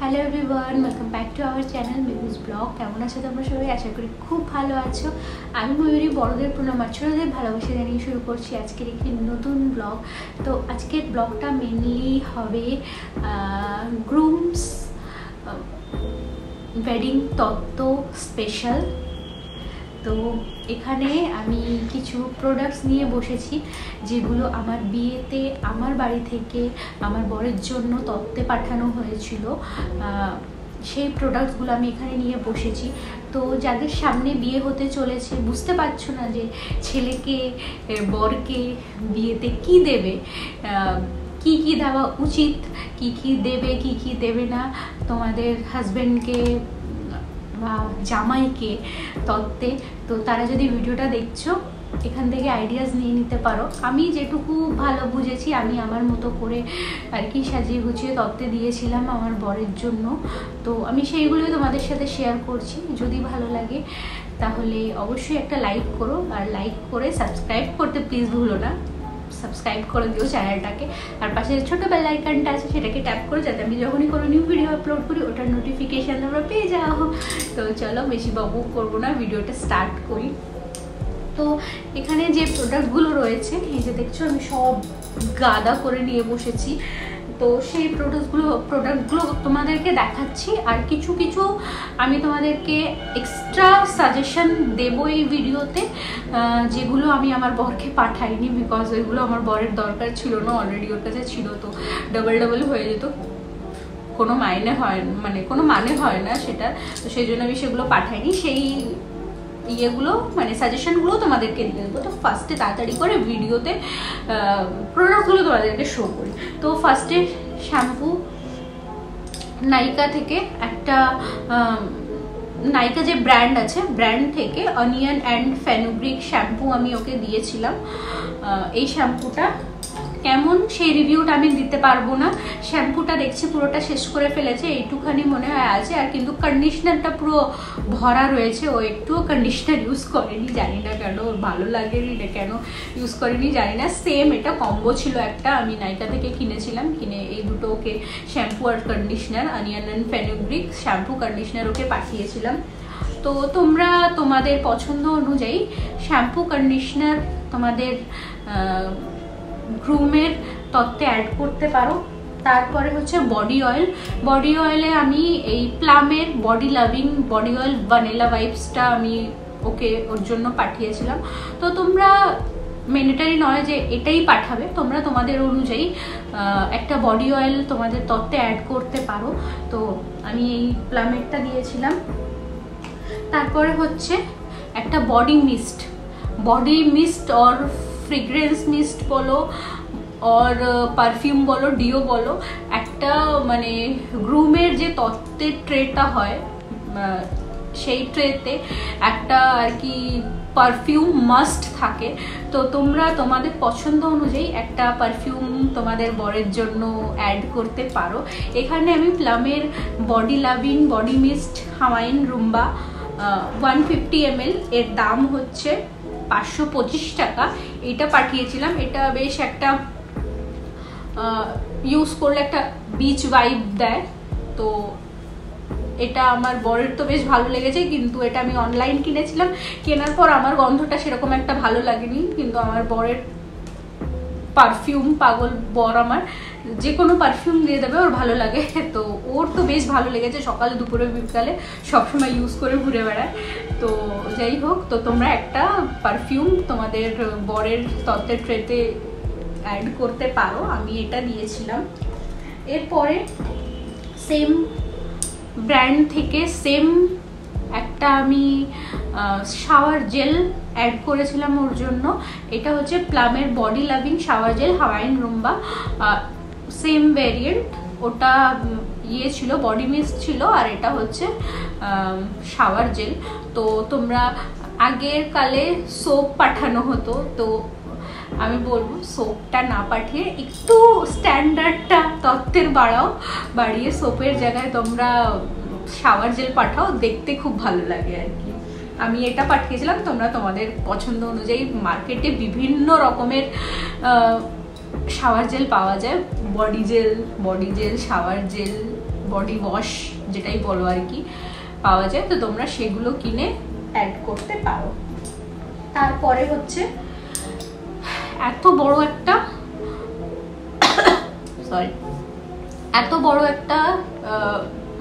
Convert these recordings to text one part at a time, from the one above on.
Hello everyone, welcome back to our channel Mehu's blog. কেমন আছো তোমরা সবাই? আশা করি খুব ভালো আছো। আমি ময়ূরী, বড়দের প্রণাম আর ছোটদের ভালোবাসা জানিয়ে শুরু করছি আজকের একটি নতুন ব্লগ। তো আজকের ব্লগটা মেনলি হবে গ্রুমস ওয়েডিং তত্ত্ব স্পেশাল। তো এখানে আমি কিছু প্রোডাক্টস নিয়ে বসেছি যেগুলো আমার বিয়েতে আমার বাড়ি থেকে আমার বরের জন্য তত্ত্বে পাঠানো হয়েছিল। সেই প্রোডাক্টসগুলো আমি এখানে নিয়ে বসেছি। তো যাদের সামনে বিয়ে হতে চলেছে, বুঝতে পারছো না যে ছেলেকে বরকে বিয়েতে কি দেবে, কি কি দেওয়া উচিত, কি কি দেবে কি কি দেবে না তোমাদের হাজব্যান্ডকে বা জামাইকে তত্ত্বে, তো তারা যদি ভিডিওটা দেখছো এখান থেকে আইডিয়াস নিয়ে নিতে পারো। আমি যেটুকু ভালো বুঝেছি আমি আমার মতো করে আর কি সাজিয়ে গুছিয়ে তত্ত্বে দিয়েছিলাম আমার বরের জন্য। তো আমি সেইগুলোই তোমাদের সাথে শেয়ার করছি। যদি ভালো লাগে তাহলে অবশ্যই একটা লাইক করো, আর লাইক করে সাবস্ক্রাইব করতে প্লিজ ভুলো না। সাবস্ক্রাইব করে দিও চ্যানেলটাকে, আর পাশে ছোট বেল আইকনটা আছে সেটাকে ট্যাপ করো যাতে আমি যখনই কোনো নিউ ভিডিও আপলোড করি ওটার নোটিফিকেশান তোমরা পেয়ে যাও। তো চলো বেশি বকবক করবো না, ভিডিওটা স্টার্ট করি। তো এখানে যে প্রোডাক্টগুলো রয়েছে এই যে দেখছো আমি সব গাদা করে নিয়ে বসেছি। তো সেই প্রোডাক্টগুলো তোমাদেরকে দেখাচ্ছি, আর কিছু কিছু আমি তোমাদেরকে এক্সট্রা সাজেশন দেবো এই ভিডিওতে, যেগুলো আমি আমার বরকে পাঠাইনি বিকজ ওইগুলো আমার বরের দরকার ছিল না, অলরেডি ওর কাছে ছিল। তো ডাবল হয়ে যেত, কোনো মানে হয় না সেটা। তো সেই জন্য আমি সেগুলো পাঠাইনি। সেই ইয়েগুলো মানে সাজেশনগুলো তোমাদেরকে দিয়ে দেবো। তো ফার্স্টে তাড়াতাড়ি করে ভিডিওতে প্রোডাক্টগুলো তোমাদেরকে শো করি। তো ফার্স্টে শ্যাম্পু নাইকা থেকে একটা নাইকা যে ব্র্যান্ড আছে, ব্র্যান্ড থেকে অনিয়ন অ্যান্ড ফেনুগ্রিক শ্যাম্পু আমি ওকে দিয়েছিলাম। এই শ্যাম্পুটা কেমন সেই রিভিউটা আমি দিতে পারবো না। শ্যাম্পুটা দেখছি পুরোটা শেষ করে ফেলেছে, এইটুখানি মনে হয় আছে, আর কিন্তু কন্ডিশনারটা পুরো ভরা রয়েছে। ও একটুও কন্ডিশনার ইউজ করেনি, জানি না কেন, ভালো লাগেনি না কেন ইউজ করেনি জানি না। সেম এটা কম্বো ছিল একটা, আমি নাইকা থেকে কিনেছিলাম, কিনে এই দুটো ওকে শ্যাম্পু আর conditioner onion and fenugreek shampoo conditioner ওকে পাঠিয়েছিলাম। তো তোমরা তোমাদের পছন্দ অনুযায়ী শ্যাম্পু কন্ডিশনার তোমাদের গ্রুমের তত্ত্বে অ্যাড করতে পারো। তারপরে হচ্ছে বডি অয়েলে আমি এই প্লামের body loving body oil vanilla ভাইবসটা আমি ওর জন্য পাঠিয়েছিলাম। তো তোমরা ম্যান্ডেটরি নয় যে এটাই পাঠাবে, তোমরা তোমাদের অনুযায়ী একটা বডি অয়েল তোমাদের তত্ত্বে অ্যাড করতে পারো। তো আমি এই প্লামেরটা দিয়েছিলাম। তারপরে হচ্ছে একটা body mist or fragrance mist বলো আর পারফিউম বলো, ডিও বলো, একটা মানে গ্রুমের যে তত্ত্বের ট্রেটা হয় সেই ট্রেতে একটা আর কি পারফিউম মাস্ট থাকে। তো তোমরা তোমাদের পছন্দ অনুযায়ী একটা পারফিউম তোমাদের বরের জন্য অ্যাড করতে পারো। এখানে আমি প্লামের body loving body mist Hawaiian rumba 150 ml এর দাম হচ্ছে 525 টাকা, এটা পাঠিয়েছিলাম। এটা বেশ একটা ইউজ করলে একটা বিচ ভাইব দেয়। তো এটা আমার বরের তো বেশ ভালো লেগেছে, কিন্তু এটা আমি অনলাইন কিনেছিলাম। কেনার পর আমার গন্ধটা সেরকম একটা ভালো লাগেনি, কিন্তু আমার বরের পারফিউম পাগল বর, আমার যে কোনো পারফিউম দিয়ে দেবে ওর ভালো লাগে। তো ওর তো বেশ ভালো লেগেছে, সকালে দুপুরে বিকালে সবসময় ইউজ করে ঘুরে বেড়ায়। তো যাই হোক, তো তোমরা একটা পারফিউম তোমাদের বরের তত্ত্বের ট্রেতে অ্যাড করতে পারো, আমি এটা দিয়েছিলাম। এরপরে সেম ব্র্যান্ড থেকে সেম একটা আমি শাওয়ার জেল অ্যাড করেছিলাম ওর জন্য। এটা হচ্ছে প্লামের body loving shower gel Hawaiian rumba, same variant. ওটা ইয়ে ছিল, বডি মিস্ট ছিল, আর এটা হচ্ছে শাওয়ার জেল। তো তোমরা আগের কালে সোপ পাঠানো হতো, তো আমি বলবো সোপটা না পাঠিয়ে একটু স্ট্যান্ডার্ডটা তত্ত্বের বাড়িয়ে সোপের জায়গায় তোমরা শাওয়ার জেল পাঠাও, দেখতে খুব ভালো লাগে আর কি। আমি এটা পাঠিয়েছিলাম। তোমরা তোমাদের পছন্দ অনুযায়ী মার্কেটে বিভিন্ন রকমের শাওয়ার জেল পাওয়া যায়, body gel shower gel body wash যেটাই বলো আর কি পাওয়া যায়, তো তোমরা সেগুলো কিনে অ্যাড করতে পারো। তারপরে হচ্ছে এত বড় একটা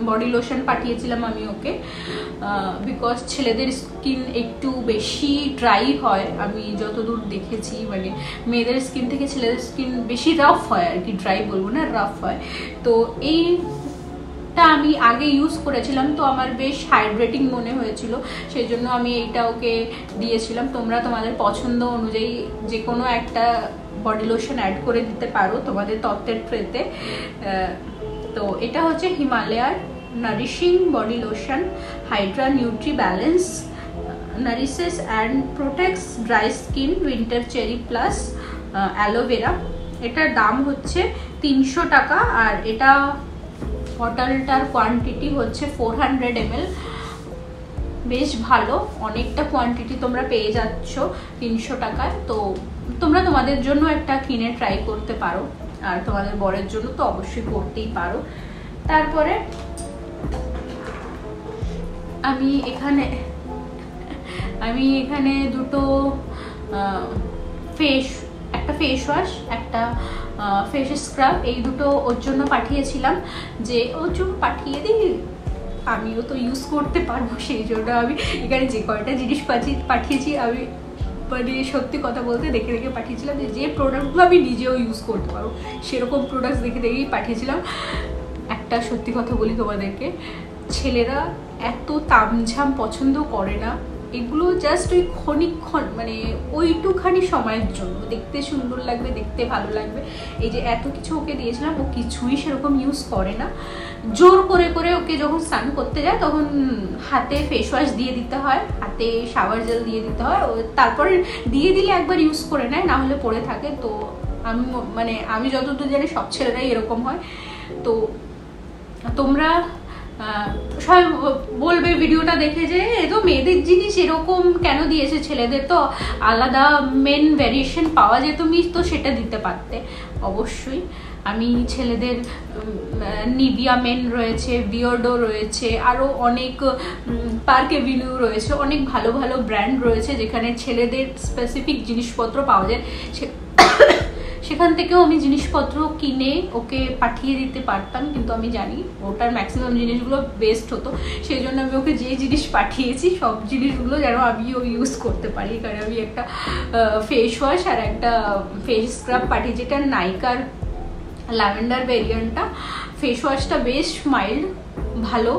বডি লোশন পাঠিয়েছিলাম আমি ওকে, বিকজ ছেলেদের স্কিন একটু বেশি ড্রাই হয়, আমি যতদূর দেখেছি, মানে মেয়েদের স্কিন থেকে ছেলেদের স্কিন বেশি রাফ হয় আর কি, ড্রাই বলবো না, রাফ হয়। তো এইটা আমি আগে ইউজ করেছিলাম, তো আমার বেশ হাইড্রেটিং মনে হয়েছিল, সেই জন্য আমি এইটা ওকে দিয়েছিলাম। তোমরা তোমাদের পছন্দ অনুযায়ী যে কোনো একটা বডি লোশন অ্যাড করে দিতে পারো তোমাদের তত্ত্বের ট্রেতে। তো এটা হচ্ছে হিমালয়ার nourishing body lotion, hydra nutri balance, nourishes and protects dry skin, winter cherry plus aloe vera. এটার দাম হচ্ছে 300 টাকা, আর এটা বটলটার কোয়ান্টিটি হচ্ছে 400 ml। বেশ ভালো, অনেকটা কোয়ান্টিটি তোমরা পেয়ে যাচ্ছ 300 টাকায়। তো তোমরা তোমাদের জন্য একটা কিনে ট্রাই করতে পারো, আর তোমাদের বরের জন্য তো অবশ্যই করতেই পারো। তারপরে আমি এখানে দুটো একটা ফেস ওয়াশ, একটা ফেস স্ক্রাব, এই দুটো ওর জন্য পাঠিয়েছিলাম, যে ওর জন্য পাঠিয়ে দিই, আমিও তো ইউজ করতে পারবো, সেই জন্য আমি এখানে যে কয়টা জিনিস পাঠিয়েছি আমি মানে সত্যি কথা বলতে দেখে দেখে পাঠিয়েছিলাম, যে প্রোডাক্টগুলো আমি নিজেও ইউজ করতে পারো সেরকম প্রোডাক্টস দেখে দেখেই পাঠিয়েছিলাম। একটা সত্যি কথা বলি তোমাদেরকে, ছেলেরা এত তামঝাম পছন্দ করে না, এগুলো জাস্ট ওই ক্ষণিকক্ষণ, মানে ওইটুখানি সময়ের জন্য, দেখতে সুন্দর লাগবে, দেখতে ভালো লাগবে। এই যে এত কিছু ওকে দিয়েছিলাম, ও কিছুই সেরকম ইউজ করে না। জোর করে করে ওকে যখন স্নান করতে যায় তখন হাতে ফেস ওয়াশ দিয়ে দিতে হয়, হাতে শাওয়ার জেল দিয়ে দিতে হয়, তারপরে দিয়ে দিলে একবার ইউজ করে নেয়, না হলে পড়ে থাকে। তো আমি যতদূর জানি সব ছেলেরাই এরকম হয়। তো তোমরা সবাই বলবে ভিডিওটা দেখে যে এ তো মেয়েদের জিনিস এরকম কেন দিয়েছে, ছেলেদের তো আলাদা মেন ভ্যারিয়েশন পাওয়া যায়, তুমি তো সেটা দিতে পারতে। অবশ্যই আমি ছেলেদের নিভিয়া মেন রয়েছে, বিয়ার্ডো রয়েছে, আরও অনেক পার্ক এভিনিউ রয়েছে, অনেক ভালো ভালো ব্র্যান্ড রয়েছে যেখানে ছেলেদের স্পেসিফিক জিনিসপত্র পাওয়া যায়, সেখান থেকেও আমি জিনিসপত্র কিনে ওকে পাঠিয়ে দিতে পারতাম, কিন্তু আমি জানি ওটার ম্যাক্সিমাম জিনিসগুলো বেস্ট হতো, সেই জন্য আমি ওকে যে জিনিস পাঠিয়েছি সব জিনিসগুলো যেন আমিও ইউজ করতে পারি। কারণ আমি একটা ফেস ওয়াশ আর একটা ফেস স্ক্রাব পাঠিয়েছি, এটা নাইকার ল্যাভেন্ডার ভেরিয়েন্টটা। ফেস ওয়াশটা বেশ মাইল্ড, ভালো,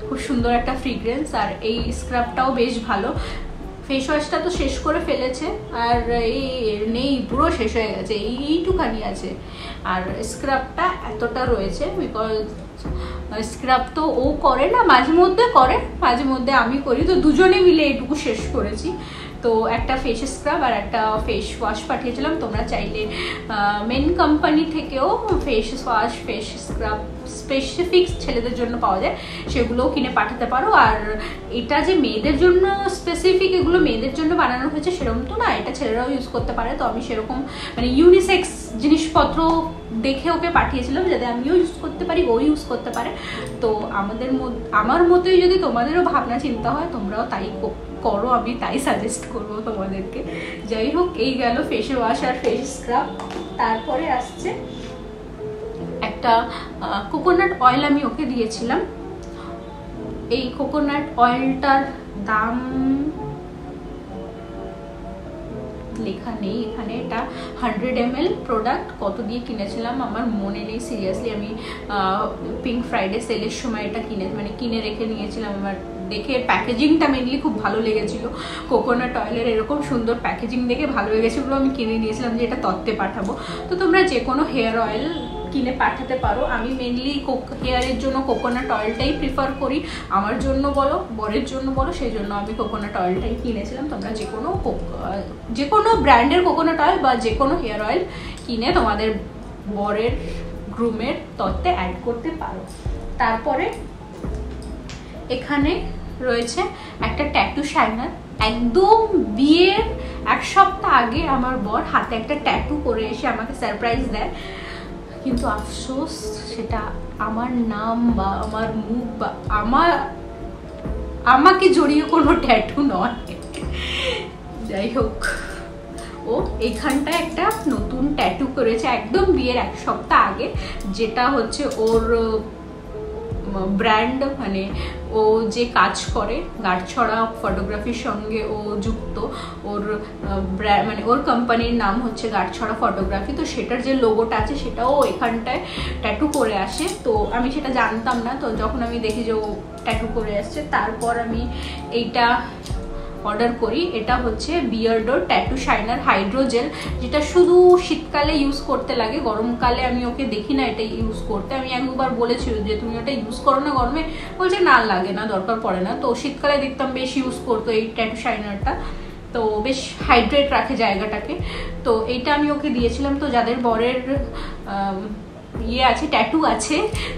খুব সুন্দর একটা ফ্রিগ্রেন্স, আর এই স্ক্রাবটাও বেশ ভালো। ফেস ওয়াশটা তো শেষ করে ফেলেছে, আর এই নেই, পুরো শেষ হয়ে গেছে, এইটুখানি আছে। আর স্ক্রাবটা এতটা রয়েছে, বিকজ স্ক্রাব তো ও করে না, মাঝে মধ্যে করে, মাঝে মধ্যে আমি করি, তো দুজনে মিলে এইটুকু শেষ করেছি। তো একটা ফেস স্ক্রাব আর একটা ফেস ওয়াশ পাঠিয়েছিলাম। তোমরা চাইলে মেন কোম্পানি থেকেও face wash, face scrub specific ছেলেদের জন্য পাওয়া যায়, সেগুলোও কিনে পাঠাতে পারো। আর এটা যে মেয়েদের জন্য স্পেসিফিক, এগুলো মেয়েদের জন্য বানানো হয়েছে সেরকম তো না, এটা ছেলেরাও ইউজ করতে পারে। তো আমি সেরকম মানে ইউনিসেক্স জিনিসপত্র দেখে ওকে পাঠিয়েছিলাম, যাতে আমিও ইউজ করতে পারি, ও ইউজ করতে পারে। তো আমার মতোই যদি তোমাদেরও ভাবনা চিন্তা হয়, তোমরাও তাই করো, আমি তাই সাজেস্ট করবো তোমাদেরকে। যাই হোক, এই গেল ফেস ওয়াশ আর ফেস স্ক্রাব। তারপরে আসছে একটা কোকোনাট অয়েল, আমি ওকে দিয়েছিলাম। এই কোকোনাট অয়েলটার দাম লেখা নেই এখানে, এটা 100 ml প্রোডাক্ট। কত দিয়ে কিনেছিলাম আমার মনে নেই সিরিয়াসলি, আমি পিঙ্ক ফ্রাইডে সেলের সময় এটা কিনে রেখে নিয়েছিলাম। আমার দেখে প্যাকেজিংটা মেনলি খুব ভালো লেগেছিল, কোকোনাট অয়েলের এরকম সুন্দর প্যাকেজিং দেখে ভালো লেগেছিলো, আমি কিনে নিয়েছিলাম যে এটা তত্ত্বে পাঠাবো। তো তোমরা যে কোনো হেয়ার অয়েল কিনে পাঠাতে পারো, আমি মেনলি হেয়ারের জন্য কোকোনাট অয়েলটাই প্রিফার করি, আমার জন্য বলো, বরের জন্য বলো, সেই জন্য আমি কোকোনাট অয়েলটাই কিনেছিলাম। তোমরা যে কোনো ব্র্যান্ডের কোকোনাট অয়েল বা যে কোনো হেয়ার অয়েল কিনে তোমাদের বরের গ্রুমের তত্ত্বে অ্যাড করতে পারো। তারপরে এখানে রয়েছে একটা ট্যাটু শাইনার। একদম বিয়ের 1 সপ্তাহ আগে আমার বর হাতে একটা ট্যাটু করে এসে আমাকে সারপ্রাইজ দেয়, কিন্তু আফসোস সেটা আমার নাম বা আমার মুখ বা আমাকে জড়িয়ে কোনো ট্যাটু নয়। যাই হোক, ও এইখানটায় একটা নতুন ট্যাটু করেছে একদম বিয়ের 1 সপ্তাহ আগে, যেটা হচ্ছে ওর ব্র্যান্ড, মানে ও যে কাজ করে গাঁটছড়া ফটোগ্রাফির সঙ্গে ও যুক্ত, ওর মানে ওর কোম্পানির নাম হচ্ছে গাঁটছড়া ফটোগ্রাফি। তো সেটার যে লোগোটা আছে সেটাও এখানটায় ট্যাটু করে আসে। তো আমি সেটা জানতাম না, তো যখন আমি দেখি যে ও ট্যাটু করে আসছে, তারপর আমি এইটা অর্ডার করি। এটা হচ্ছে বিয়ার্ডো ট্যাটু শাইনার হাইড্রোজেল, যেটা শুধু শীতকালে ইউজ করতে লাগে, গরমকালে আমি ওকে দেখি না এটা ইউজ করতে। আমি একবার বলেছি যে তুমি ওটা ইউজ করো না গরমে, বলছে না লাগে না, দরকার পড়ে না। তো শীতকালে দেখতাম বেশ ইউজ করতো এই ট্যাটু শাইনারটা, তো বেশ হাইড্রেট রাখে জায়গাটাকে। তো এইটা আমি ওকে দিয়েছিলাম। তো যাদের বরের ইয়ে আছে, ট্যাটু আছে,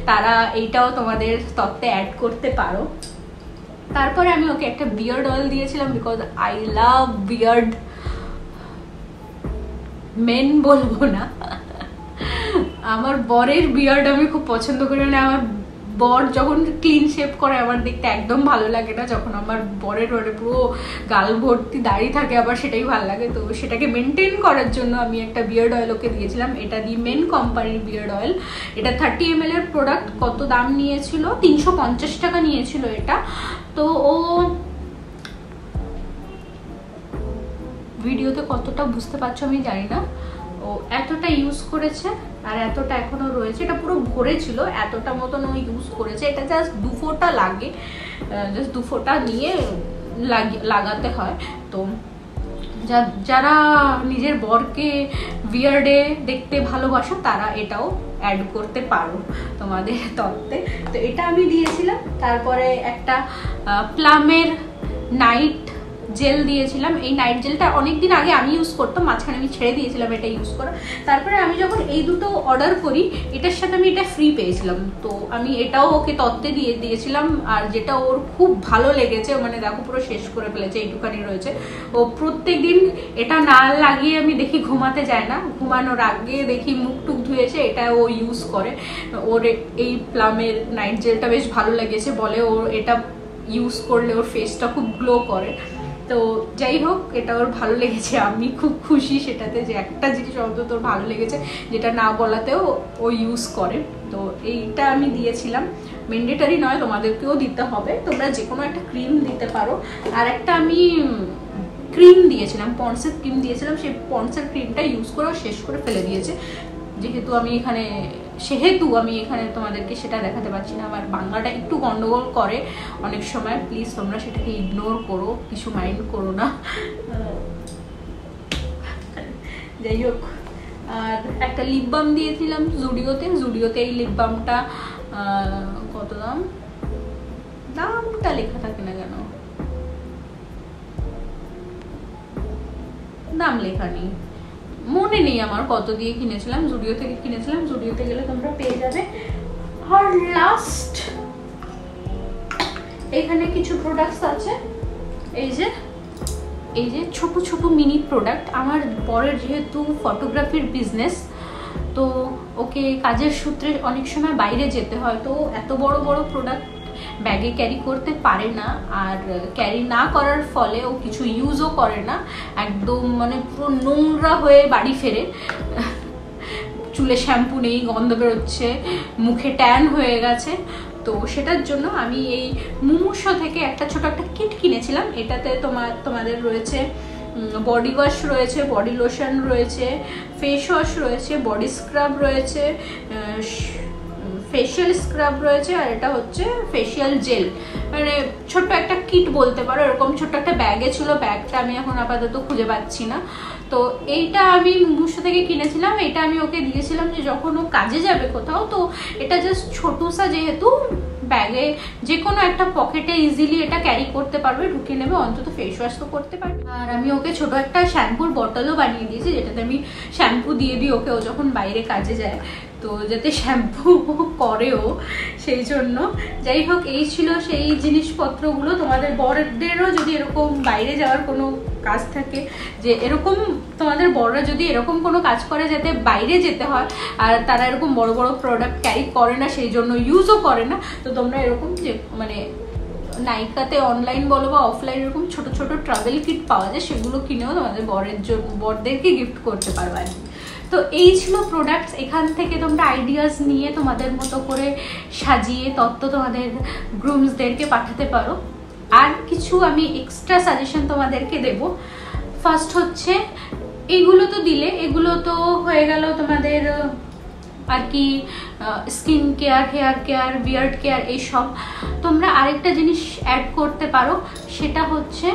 তারা এইটাও তোমাদের তত্ত্বে অ্যাড করতে পারো। তারপরে আমি ওকে একটা বিয়ার্ড অয়েল দিয়েছিলাম, because I love beard men বলবো না, আমার বরের বিয়ার্ড আমি খুব পছন্দ করি। মানে আমার বর যখন ক্লিন শেভ করে আমার দেখতে একদম ভালো লাগে না, যখন আমার বরের মানে পুরো গাল ভর্তি দাড়ি থাকে আবার সেটাই ভালো লাগে। তো সেটাকে মেনটেন করার জন্য আমি একটা বিয়ার্ড অয়েল ওকে দিয়েছিলাম। এটা দি মেন কোম্পানির বিয়ার্ড অয়েল, এটা 30 ml এর প্রোডাক্ট। কত দাম নিয়েছিল? 350 টাকা নিয়েছিল এটা। তো ও ভিডিওতে কতটা বুঝতে পারছো আমি জানি না, ও এতটা ইউজ করেছে আর এতটা এখনো রয়েছে। এটা পুরো ভরে ছিল, এতটা মতন ও ইউজ করেছে। এটা জাস্ট 2 ফোঁটা লাগে, জাস্ট 2 ফোঁটা নিয়ে লাগাতে হয়। তো যারা নিজের বরকে বিয়ার্ডে দেখতে ভালোবাসো তারা এটাও অ্যাড করতে পারো তোমাদের তত্ত্বে। তো এটা আমি দিয়েছিলাম। তারপরে একটা প্লামের নাইট জেল দিয়েছিলাম। এই নাইট জেলটা অনেকদিন আগে আমি ইউজ করতাম, মাঝখানে আমি ছেড়ে দিয়েছিলাম এটা ইউজ করা। তারপরে আমি যখন এই দুটো অর্ডার করি, এটার সাথে আমি এটা ফ্রি পেয়েছিলাম। তো আমি এটাও ওকে তত্ত্বে দিয়েছিলাম, আর যেটা ওর খুব ভালো লেগেছে। মানে দেখো পুরো শেষ করে ফেলেছে, এইটুখানি রয়েছে। ও প্রত্যেক দিন এটা না লাগিয়ে আমি দেখি ঘুমাতে যায় না, ঘুমানোর আগে দেখি মুখ টুক ধুয়েছে, এটা ও ইউজ করে। ওর এই প্লামের নাইট জেলটা বেশ ভালো লেগেছে, বলে ওর এটা ইউজ করলে ওর ফেসটা খুব গ্লো করে। তো যাই হোক, এটা ওর ভালো লেগেছে, আমি খুব খুশি সেটাতে, যে একটা জিনিস অন্তত তোর ভালো লেগেছে যেটা না বলাতেও ও ইউজ করে। তো এইটা আমি দিয়েছিলাম। ম্যান্ডেটারি নয়, তোমাদেরকেও দিতে হবে, তোমরা যে কোনো একটা ক্রিম দিতে পারো। আর একটা আমি ক্রিম দিয়েছিলাম, পন্ডসের ক্রিম দিয়েছিলাম, সেই পন্ডসের ক্রিমটা ইউজ করেও শেষ করে ফেলে দিয়েছে। সেহেতু আমি এখানে তোমাদেরকে সেটা দেখাতে পারছি না। আমার বাংলাটা একটু গন্ডগোল করে অনেক সময়, প্লিজ তোমরা সেটাকে ইগনোর করো, কিছু মাইন্ড করো না। যাই হোক, আর একটা লিপ বাম দিয়েছিলাম জুডিওতে। এই লিপ বামটা কত দামটা লেখা থাকে না কেন, দাম লেখা নেই, মনে নেই আমার কত দিয়ে কিনেছিলাম। জুডিও থেকে কিনেছিলাম, জুডিওতে গেলে তোমরা পেয়ে যাবে। আর লাস্ট এখানে কিছু প্রোডাক্টস আছে, এই যে ছোট ছোট মিনি প্রোডাক্ট। আমার বরের যেহেতু ফটোগ্রাফির বিজনেস, তো ওকে কাজের সূত্রে অনেক সময় বাইরে যেতে হয়, তো এত বড় বড় প্রোডাক্ট ব্যাগে ক্যারি করতে পারে না। আর ক্যারি না করার ফলে ও কিছু ইউজও করে না, একদম মানে পুরো নোংরা হয়ে বাড়ি ফেরে। চুলে শ্যাম্পু নেই, গন্ধ বেরোচ্ছে, মুখে ট্যান হয়ে গেছে। তো সেটার জন্য আমি এই মুমুশো থেকে একটা ছোট একটা কিট কিনেছিলাম। এটাতে তোমাদের রয়েছে বডি ওয়াশ রয়েছে, বডি লোশন রয়েছে, ফেস ওয়াশ রয়েছে, বডি স্ক্রাব রয়েছে, ফেশিয়াল স্ক্রাব রয়েছে, আর এটা হচ্ছে ফেশিয়াল জেল। মানে ছোট্ট একটা কিট বলতে পারো, এরকম ছোট্ট একটা ব্যাগে ছিল, ব্যাগটা আমি এখন আপাতত খুঁজে পাচ্ছি না। তো এইটা আমি মুমুশো থেকে কিনেছিলাম। এটা আমি ওকে দিয়েছিলাম যে যখন ও কাজে যাবে কোথাও, তো এটা জাস্ট ছোটসা যেহেতু ব্যাগে যে কোনো একটা পকেটে ইজিলি এটা ক্যারি করতে পারবে, ঢুকে নেবে, অন্তত ফেস ওয়াশ তো করতে পারবে। আর আমি ওকে ছোট একটা শ্যাম্পুর বটলও বানিয়ে দিয়েছি, যেটাতে আমি শ্যাম্পু দিয়ে দিই ওকে, ও যখন বাইরে কাজে যায়, তো যাতে শ্যাম্পু করেও সেই জন্য। যাই হোক, এই ছিল সেই জিনিসপত্রগুলো। তোমাদের বড়দেরও যদি এরকম বাইরে যাওয়ার কোনো কাজ থাকে, যে এরকম তোমাদের বড়রা যদি এরকম কোনো কাজ করে যাতে বাইরে যেতে হয়, আর তারা এরকম বড় বড় প্রোডাক্ট ক্যারি করে না, সেই জন্য ইউজও করে না, তো তোমরা এরকম যে মানে নাইকাতে অনলাইন বলো বা অফলাইন এরকম ছোট ছোট ট্রাভেল কিট পাওয়া যায়, সেগুলো কিনেও তোমাদের বরদেরকে গিফট করতে পারবে আর কি। তো এই ছিল প্রোডাক্টস। এখান থেকে তোমরা আইডিয়াস নিয়ে তোমাদের মতো করে সাজিয়ে তত্ত্ব তোমাদের গ্রুমসদেরকে পাঠাতে পারো। আর কিছু আমি এক্সট্রা সাজেশন তোমাদেরকে দেব। ফার্স্ট হচ্ছে, এগুলো তো দিলে, এগুলো তো হয়ে গেল তোমাদের আর কি skin care, hair care, beard care, এইসব। তোমরা আরেকটা জিনিস অ্যাড করতে পারো, সেটা হচ্ছে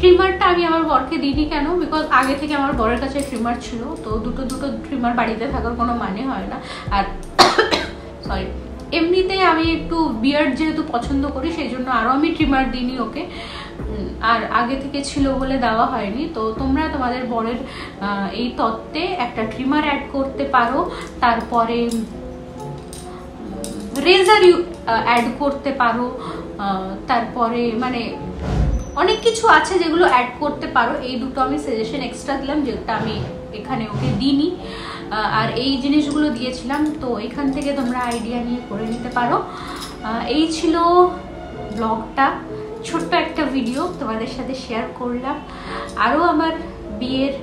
ট্রিমারটা আমি আমার বরকে দিইনি কেন, বিকজ আগে থেকে আমার বরের কাছে ট্রিমার ছিল, তো দুটো ট্রিমার বাড়িতে থাকার কোনো মানে হয় না। আর সরি, এমনিতে আমি একটু বিয়ার্ড যেহেতু পছন্দ করি, সেই জন্য আরও আমি ট্রিমার দিইনি ওকে, আর আগে থেকে ছিল বলে দেওয়া হয়নি। তো তোমরা তোমাদের বরের এই তত্ত্বে একটা ট্রিমার অ্যাড করতে পারো, তারপরে রেজার অ্যাড করতে পারো, তারপরে মানে অনেক কিছু আছে যেগুলো অ্যাড করতে পারো। এই দুটো আমি সাজেশন এক্সট্রা দিলাম, যেটা আমি এখানে ওকে দিইনি, আর এই জিনিসগুলো দিয়েছিলাম, তো এখান থেকে তোমরা আইডিয়া নিয়ে করে নিতে পারো। এই ছিল ব্লগটা, ছোট্ট একটা ভিডিও তোমাদের সাথে শেয়ার করলাম। আরও আমার বিয়ের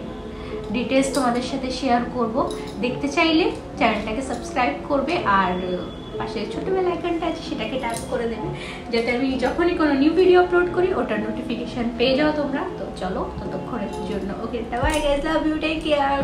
ডিটেলস তোমাদের সাথে শেয়ার করব, দেখতে চাইলে চ্যানেলটাকে সাবস্ক্রাইব করবে, আর পাশে ছোট বেল আইকনটা আছে সেটাকে ট্যাপ করে দেবে, যাতে আমি যখনই কোনো নিউ ভিডিও আপলোড করি ওটার নোটিফিকেশন পেয়ে যাও তোমরা। তো চলো, ততক্ষণের জন্য okay, bye guys, love you, take care.